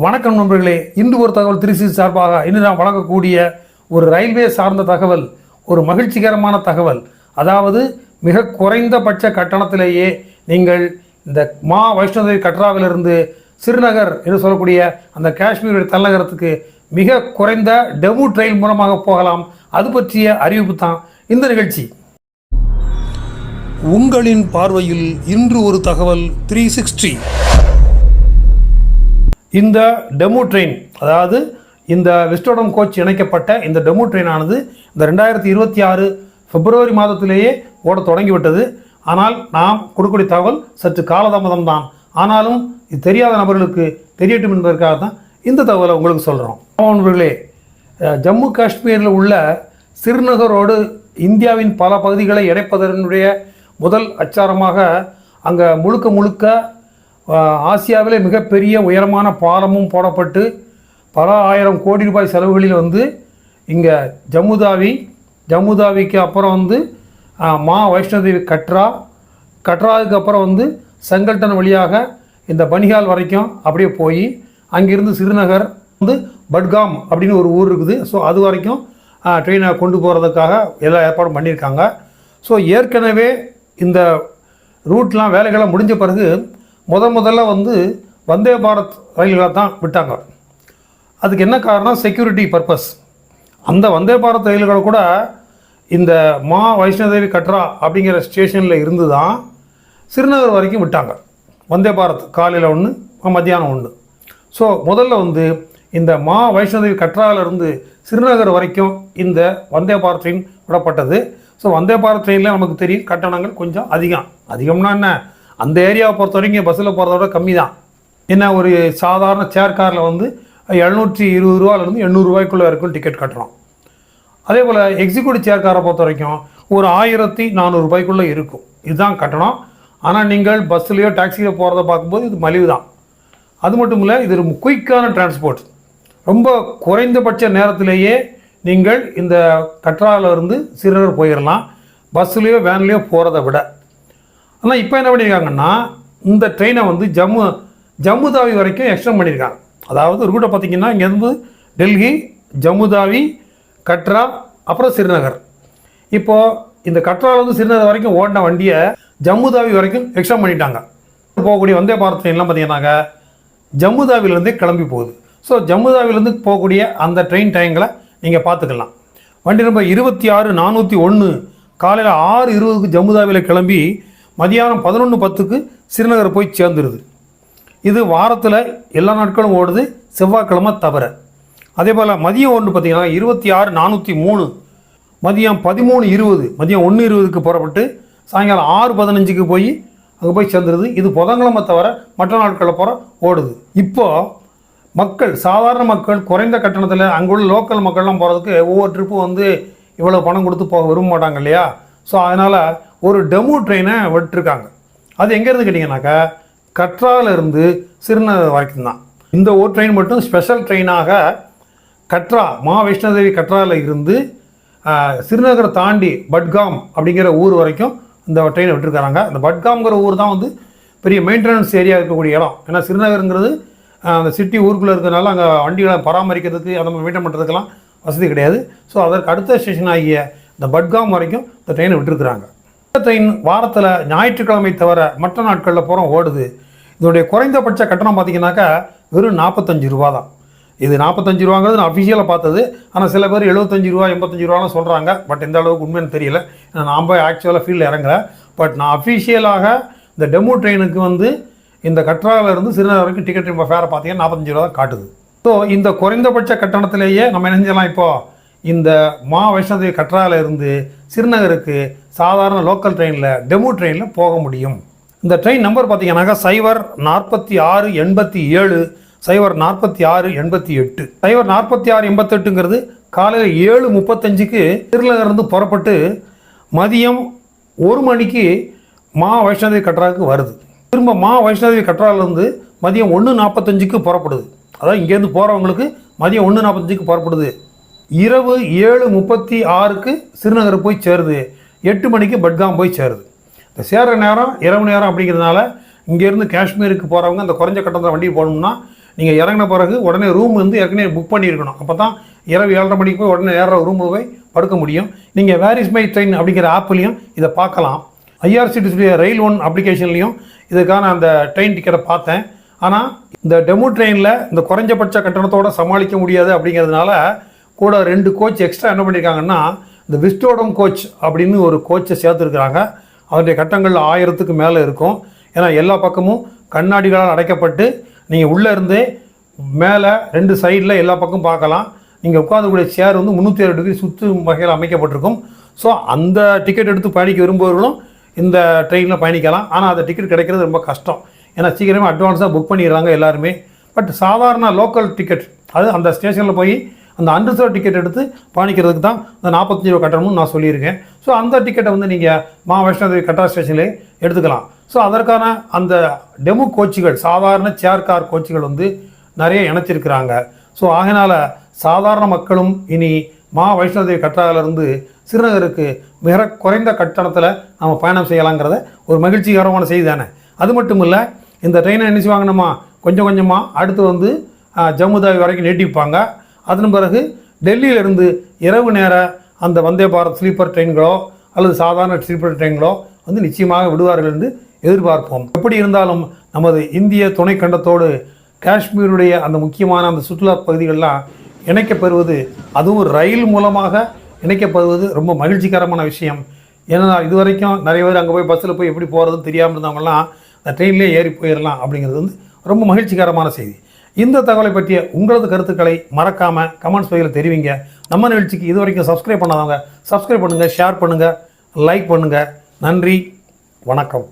வணக்கம் நண்பர்களே, இன்று ஒரு தகவல் 360 சார்பாக இன்று நாம் வழங்கக்கூடிய ஒரு ரயில்வே சார்ந்த தகவல், ஒரு மகிழ்ச்சிகரமான தகவல். அதாவது மிக குறைந்தபட்ச கட்டணத்திலேயே நீங்கள் இந்த மா வைஷ்ணோதேவி கட்ராவிலிருந்து ஸ்ரீநகர் என்று சொல்லக்கூடிய அந்த காஷ்மீர் தலைநகரத்துக்கு மிக குறைந்த டெமு ட்ரெயின் மூலமாக போகலாம். அது பற்றிய அறிவிப்பு தான் இந்த நிகழ்ச்சி. உங்களின் பார்வையில் இன்று ஒரு தகவல் 360. இந்த டெமு ட்ரெயின், அதாவது இந்த விஸ்டோடம் கோச் இணைக்கப்பட்ட இந்த டெமு ட்ரெயினானது இந்த 2026 பிப்ரவரி மாதத்திலேயே ஓட தொடங்கிவிட்டது. ஆனால் நாம் கொடுக்கக்கூடிய தகவல் சற்று காலதாமதம் தான். ஆனாலும் இது தெரியாத நபர்களுக்கு தெரியட்டும் என்பதற்காக தான் இந்த தகவலை உங்களுக்கு சொல்கிறோம். நண்பர்களே, ஜம்மு காஷ்மீரில் உள்ள ஸ்ரீநகரோடு இந்தியாவின் பல பகுதிகளை இணைப்பதனுடைய முதல் அச்சாரமாக அங்கே முழுக்க ஆசியாவிலே மிகப்பெரிய உயரமான பாலமும் போடப்பட்டு பல ஆயிரம் கோடி ரூபாய் செலவுகளில் இங்கே ஜம்முதாவிக்கு அப்புறம் மா வைஷ்ணோதேவி கட்ராவுக்கு அப்புறம் செங்கல்டன் வழியாக இந்த பனிஹால் வரைக்கும் அப்படியே போய் அங்கிருந்து ஸ்ரீநகர் பட்காம் அப்படின்னு ஒரு ஊர் இருக்குது. ஸோ அது வரைக்கும் ட்ரெயினை கொண்டு போகிறதுக்காக எல்லா ஏற்பாடும் பண்ணியிருக்காங்க. ஸோ ஏற்கனவே இந்த ரூட்லாம் வேலைகள்லாம் முடிஞ்ச பிறகு முதல்ல வந்தே பாரத் ரயில்களை தான் விட்டாங்க. அதுக்கு என்ன காரணம்? Security purpose. அந்த வந்தே பாரத் ரயில்களை கூட இந்த மா வைஷ்ணோதேவி கட்ரா அப்படிங்கிற ஸ்டேஷனில் இருந்து தான் ஸ்ரீநகர் வரைக்கும் விட்டாங்க. வந்தே பாரத் காலையில் ஒன்று, மத்தியானம் ஒன்று. ஸோ முதல்ல இந்த மா வைஷ்ணோதேவி கட்ராவிலிருந்து ஸ்ரீநகர் வரைக்கும் இந்த வந்தே பாரத் ட்ரெயின் விடப்பட்டது. ஸோ வந்தே பாரத் ட்ரெயினில் நமக்கு தெரியும் கட்டணங்கள் கொஞ்சம் அதிகம்னா என்ன, அந்த ஏரியாவை பொறுத்த வரைக்கும் பஸ்ஸில் போகிறத விட கம்மி தான். என்ன, ஒரு சாதாரண சேர் காரில் 720 ரூபாயிலிருந்து 800 ரூபாய்க்குள்ளே இருக்கும் டிக்கெட் கட்டுறோம். அதே போல் எக்ஸிக்யூட்டிவ் சேர் காரை பொறுத்த வரைக்கும் ஒரு 1400 ரூபாய்க்குள்ளே இருக்கும். இதுதான் கட்டணம். ஆனால் நீங்கள் பஸ்ஸுலேயோ டாக்ஸிலையோ போகிறத பார்க்கும்போது இது மலிவு தான். அது மட்டும் இல்லை, இது ஒரு குயிக்கான டிரான்ஸ்போர்ட். ரொம்ப குறைந்தபட்ச நேரத்திலேயே நீங்கள் இந்த கட்ராவிலிருந்து ஸ்ரீநகர் போயிடலாம், பஸ்ஸுலேயோ வேன்லேயோ போகிறத விட. ஆனால் இப்போ என்ன பண்ணியிருக்காங்கன்னா, இந்த ட்ரெயினை ஜம்முதாவி வரைக்கும் எக்ஸ்டெண்ட் பண்ணியிருக்காங்க. அதாவது ரூட்டை பார்த்திங்கன்னா இங்கேருந்து டெல்லி, ஜம்முதாவி, கட்ரா, அப்புறம் ஸ்ரீநகர். இப்போது இந்த கட்ராவிலேருந்து ஸ்ரீநகர் வரைக்கும் ஓடின வண்டியை ஜம்முதாவி வரைக்கும் எக்ஸ்டெண்ட் பண்ணிட்டாங்க. போகக்கூடிய வந்தே பாரத் ட்ரெயின்லாம் பார்த்திங்கன்னாக்கா ஜம்முதாவிலேருந்தே கிளம்பி போகுது. ஸோ ஜம்முதாவிலேருந்து போகக்கூடிய அந்த ட்ரெயின் டைங்களை நீங்கள் பார்த்துக்கலாம். வண்டி நம்பர் 26401 காலையில் 6:20க்கு ஜம்முதாவியில் கிளம்பி மதியானம் 11:10க்கு ஸ்ரீநகர் போய் சேர்ந்துருது. இது வாரத்தில் எல்லா நாட்களும் ஓடுது, செவ்வாய்க்கிழமை தவிர. அதே போல் மதியம் ஒன்று பார்த்திங்கன்னா 26403 மதியம் 13:20, மதியம் 1:20க்கு புறப்பட்டு சாயங்காலம் 6:15க்கு போய் அங்கே போய் சேர்ந்துருது. இது புதன்கிழமை தவிர மற்ற நாட்களில் போகிற ஓடுது. இப்போது சாதாரண மக்கள் குறைந்த கட்டணத்தில் அங்குள்ள லோக்கல் மக்கள்லாம் போகிறதுக்கு ஒவ்வொரு ட்ரிப்பும் இவ்வளோ பணம் கொடுத்து போக விரும்ப மாட்டாங்க இல்லையா? ஸோ அதனால் ஒரு டெமு ட்ரெயினை விட்டுருக்காங்க. அது எங்கேருந்து கேட்டிங்கனாக்கா கட்ராவிலிருந்து ஸ்ரீநகர் வரைக்கும் தான். இந்த ஒரு ட்ரெயின் மட்டும் ஸ்பெஷல் ட்ரெயினாக கட்ரா, மா வைஷ்ணோதேவி கட்ராவில் இருந்து ஸ்ரீநகரை தாண்டி பட்காம் அப்படிங்கிற ஊர் வரைக்கும் இந்த ட்ரெயினை விட்டுருக்காங்க. இந்த பட்காம்ங்கிற ஊர் தான் பெரிய மெயின்டெனன்ஸ் ஏரியா இருக்கக்கூடிய இடம். ஏன்னா ஸ்ரீநகருங்கிறது அந்த சிட்டி ஊருக்குள்ளே இருக்கிறதுனால அங்கே வண்டிகளை பராமரிக்கிறதுக்கு அந்த மாதிரி மெயின்டைன் பண்ணுறதுக்கெல்லாம் வசதி கிடையாது. ஸோ அதற்கு அடுத்த ஸ்டேஷன் ஆகிய இந்த பட்காம் வரைக்கும் இந்த ட்ரெயினை விட்டுருக்குறாங்க. இந்த ட்ரெயின் வாரத்தில் ஞாயிற்றுக்கிழமை தவிர மற்ற நாட்களில் போகிறோம் ஓடுது. இதனுடைய குறைந்தபட்ச கட்டணம் பார்த்திங்கனாக்கா வெறும் 45 ரூபா தான். இது 45 ரூபாங்கிறது நான் அஃபிஷியலாக பார்த்தது. ஆனால் சில பேர் 75 ரூபா 85 ரூபாலாம் சொல்கிறாங்க. பட் எந்த அளவுக்கு உண்மைன்னு தெரியல. நான் போய் ஆக்சுவலாக ஃபீல்டில் இறங்கலை. பட் நான் அஃபிஷியலாக இந்த டெமு ட்ரெயினுக்கு இந்த கட்ராவிலிருந்து ஸ்ரீநகர் வரைக்கும் டிக்கெட் ஃபேரை பார்த்தீங்கன்னா 45 ரூபா தான் காட்டுது. ஸோ இந்த குறைந்தபட்ச கட்டணத்திலேயே நம்ம என்ன செஞ்சலாம்? இப்போது இந்த மா வைஷ்ணோதேவி கட்ராவில் இருந்து ஸ்ரீநகருக்கு சாதாரண லோக்கல் ட்ரெயினில் டெமு ட்ரெயினில் போக முடியும். இந்த ட்ரெயின் நம்பர் பார்த்திங்கனாக்கா 04687, 04688. 04688ங்கிறது காலையில் 7:35க்கு ஸ்ரீநகர்லேருந்து புறப்பட்டு மதியம் 1 மணிக்கு மா வைஷ்ணோதேவி கட்ராவுக்கு வருது. திரும்ப மா வைஷ்ணோதேவி கட்ராவிலேருந்து மதியம் 1:45க்கு புறப்படுது. அதாவது இங்கேருந்து போகிறவங்களுக்கு மதியம் 1:45க்கு புறப்படுது. இரவு 7:36க்கு ஸ்ரீநகர் போய் சேருது. 8 மணிக்கு பட்காம் போய் சேருது. இந்த சேர்கிற நேரம் இரவு நேரம் அப்படிங்கிறதுனால இங்கேருந்து காஷ்மீருக்கு போகிறவங்க அந்த குறைஞ்ச கட்டணத்தில் வண்டி போகணும்னா நீங்கள் இறங்கின பிறகு உடனே ரூம் வந்து ஏற்கனவே புக் பண்ணியிருக்கணும். அப்போ தான் இரவு 7:30 மணிக்கு போய் உடனே ஏற ரூம் போய் படுக்க முடியும். நீங்கள் வேர் இஸ் மை ட்ரெயின் அப்படிங்கிற ஆப்லேயும் இதை பார்க்கலாம். ஐஆர்சிடிசி ரயில் ஒன் அப்ளிகேஷன்லையும் இதுக்கான அந்த ட்ரெயின் டிக்கெட்டை பார்த்தேன். ஆனால் இந்த டெமோ ட்ரெயினில் இந்த குறைஞ்சபட்ச கட்டணத்தோடு சமாளிக்க முடியாது அப்படிங்கிறதுனால கூட 2 கோச் எக்ஸ்ட்ரா என்ன பண்ணியிருக்காங்கன்னா இந்த விஸ்டோடம் கோச் அப்படின்னு ஒரு கோச்சை சேர்த்துருக்குறாங்க. அதனுடைய கட்டணங்கள் 1000க்கு மேலே இருக்கும். ஏன்னா எல்லா பக்கமும் கண்ணாடிகளால் அடைக்கப்பட்டு நீங்கள் உள்ளே இருந்தே மேலே 2 சைடில் எல்லா பக்கம் பார்க்கலாம். நீங்கள் உட்காந்துக்கூடிய சேர் வந்து 360 டிகிரி சுற்றும் வகையில் அமைக்கப்பட்டிருக்கும். ஸோ அந்த டிக்கெட் எடுத்து பயணிக்க விரும்புபவர்களும் இந்த ட்ரெயினில் பயணிக்கலாம். ஆனால் அந்த டிக்கெட் கிடைக்கிறது ரொம்ப கஷ்டம். ஏன்னா சீக்கிரமே அட்வான்ஸாக புக் பண்ணிடுறாங்க எல்லாருமே. பட் சாதாரண லோக்கல் டிக்கெட் அது அந்த ஸ்டேஷனில் போய் அந்த அன்ரிசர்வ் டிக்கெட் எடுத்து பயணிக்கிறதுக்கு தான் இந்த 45 ரூபா கட்டணம்னு நான் சொல்லியிருக்கேன். ஸோ அந்த டிக்கெட்டை வந்து நீங்கள் மா வைஷ்ணோதேவி கட்ரா ஸ்டேஷன்லேயே எடுத்துக்கலாம். ஸோ அதற்கான அந்த டெமோ கோச்சுகள் சாதாரண சேர் கார் கோச்சுகள் வந்து நிறைய இணைச்சிருக்கிறாங்க. ஸோ ஆகையினால் சாதாரண மக்களும் இனி மா வைஷ்ணோதேவி கட்ராவிலிருந்து ஸ்ரீநகருக்கு மிக குறைந்த கட்டணத்தில் நம்ம பயணம் செய்யலாங்கிறத ஒரு மகிழ்ச்சிகரமான செய்தி தானே. அது மட்டும் இல்லை, இந்த ட்ரெயினை என்ன செய்வாங்க, நம்ம கொஞ்சம் கொஞ்சமாக அடுத்து வந்து ஜம்முதாவி வரைக்கும் நீட்டிப்பாங்க. அதன் பிறகு டெல்லியிலிருந்து இரவு நேர அந்த வந்தே பாரத் ஸ்லீப்பர் ட்ரெயின்களோ அல்லது சாதாரண ஸ்லீப்பர் ட்ரெயின்களோ வந்து நிச்சயமாக விடுவார்கள் என்று எதிர்பார்ப்போம். எப்படி இருந்தாலும் நமது இந்திய துணைக்கண்டத்தோடு காஷ்மீருடைய அந்த முக்கியமான அந்த சுற்றுலா பகுதிகளெலாம் இணைக்கப்பெறுவது, அதுவும் ரயில் மூலமாக இணைக்கப்படுவது ரொம்ப மகிழ்ச்சிகரமான விஷயம். ஏன்னா இது வரைக்கும் நிறைய பேர் அங்கே போய் பஸ்ஸில் போய் எப்படி போகிறதுன்னு தெரியாமல் இருந்தவங்கலாம் அந்த ட்ரெயின்லேயே ஏறி போயிடலாம் அப்படிங்கிறது வந்து ரொம்ப மகிழ்ச்சிகரமான செய்தி. இந்த தகவலை பற்றிய உங்களது கருத்துக்களை மறக்காமல் கமெண்ட்ஸ் பகுதியில் தெரிவிங்க. நம்ம நிகழ்ச்சிக்கு இது வரைக்கும் சப்ஸ்கிரைப் பண்ணாதவங்க சப்ஸ்கிரைப் பண்ணுங்கள், ஷேர் பண்ணுங்கள், லைக் பண்ணுங்கள். நன்றி, வணக்கம்.